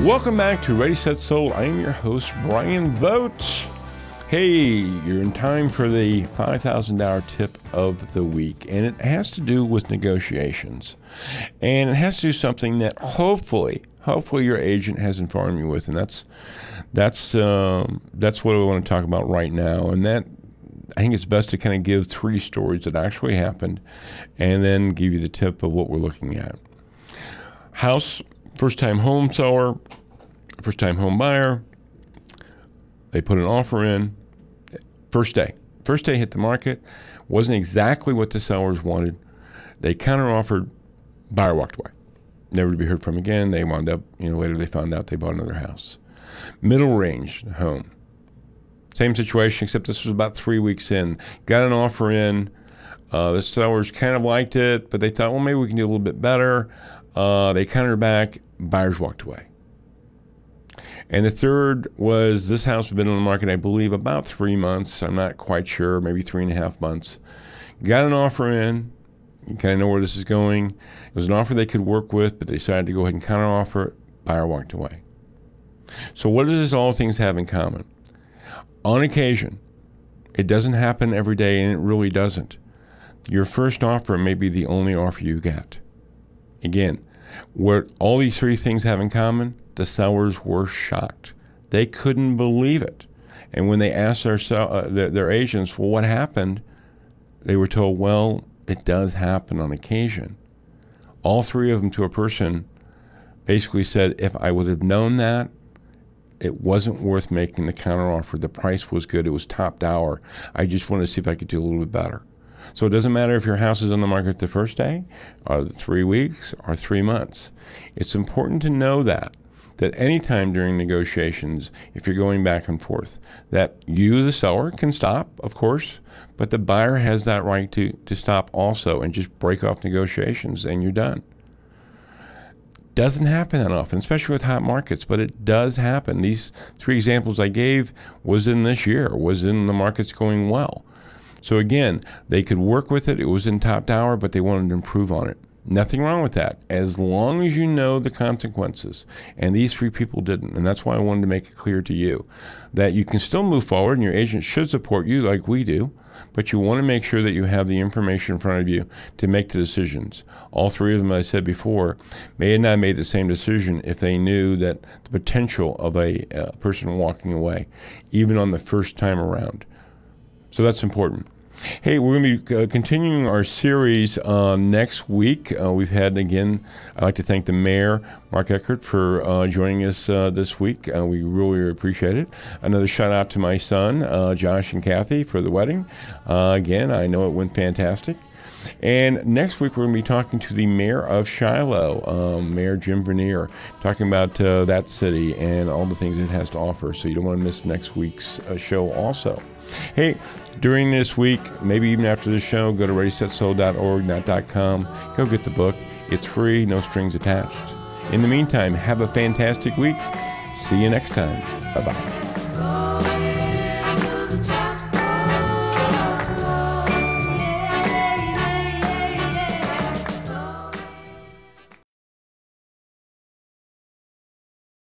Welcome back to Ready, Set, Sold. I am your host, Bryan Vogt. Hey, you're in time for the $5,000 tip of the week, and it has to do with negotiations. And it has to do something that hopefully your agent has informed you with, and that's what we want to talk about right now. And that, I think it's best to kind of give three stories that actually happened, and then give you the tip of what we're looking at. House, first-time home seller, first-time home buyer. They put an offer in. First day hit the market. Wasn't exactly what the sellers wanted. They counter-offered. Buyer walked away. Never to be heard from again. They wound up, later they found out they bought another house. Middle range home. Same situation, except this was about 3 weeks in. Got an offer in. The sellers kind of liked it, but they thought, well, maybe we can do a little bit better. They countered back. Buyers walked away. And the third was this house had been on the market, I believe, about 3 months. I'm not quite sure, maybe 3.5 months. Got an offer in. You kind of know where this is going. It was an offer they could work with, but they decided to go ahead and counteroffer. Buyer walked away. So what does all things have in common? On occasion, it doesn't happen every day, and it really doesn't. Your first offer may be the only offer you get. Again, what all these three things have in common, the sellers were shocked. They couldn't believe it. And when they asked their agents, well, what happened? They were told, well, it does happen on occasion. All three of them to a person basically said, if I would have known that, it wasn't worth making the counteroffer. The price was good. It was top dollar. I just wanted to see if I could do a little bit better. So it doesn't matter if your house is on the market the first day, or 3 weeks, or 3 months. It's important to know that anytime during negotiations, if you're going back and forth, that you, the seller, can stop, of course, but the buyer has that right to stop also and just break off negotiations, and you're done. Doesn't happen that often, especially with hot markets, but it does happen. These three examples I gave was in this year, was in the markets going well. So again, they could work with it. It was in top dollar, but they wanted to improve on it. Nothing wrong with that, as long as you know the consequences. And these three people didn't. And that's why I wanted to make it clear to you that you can still move forward, and your agent should support you like we do, but you want to make sure that you have the information in front of you to make the decisions. All three of them, as I said before, may have not made the same decision if they knew that the potential of a person walking away, even on the first time around. So that's important. Hey, we're going to be continuing our series next week. We've had, again, I'd like to thank the mayor, Mark Eckert, for joining us this week. We really appreciate it. Another shout out to my son, Josh and Kathy, for the wedding. Again, I know it went fantastic. And next week, we're going to be talking to the mayor of Shiloh, Mayor Jim Vernier, talking about that city and all the things it has to offer. So you don't want to miss next week's show also. Hey, during this week, maybe even after the show, go to readysetsold.org, not .com. Go get the book. It's free, no strings attached. In the meantime, have a fantastic week. See you next time. Bye-bye.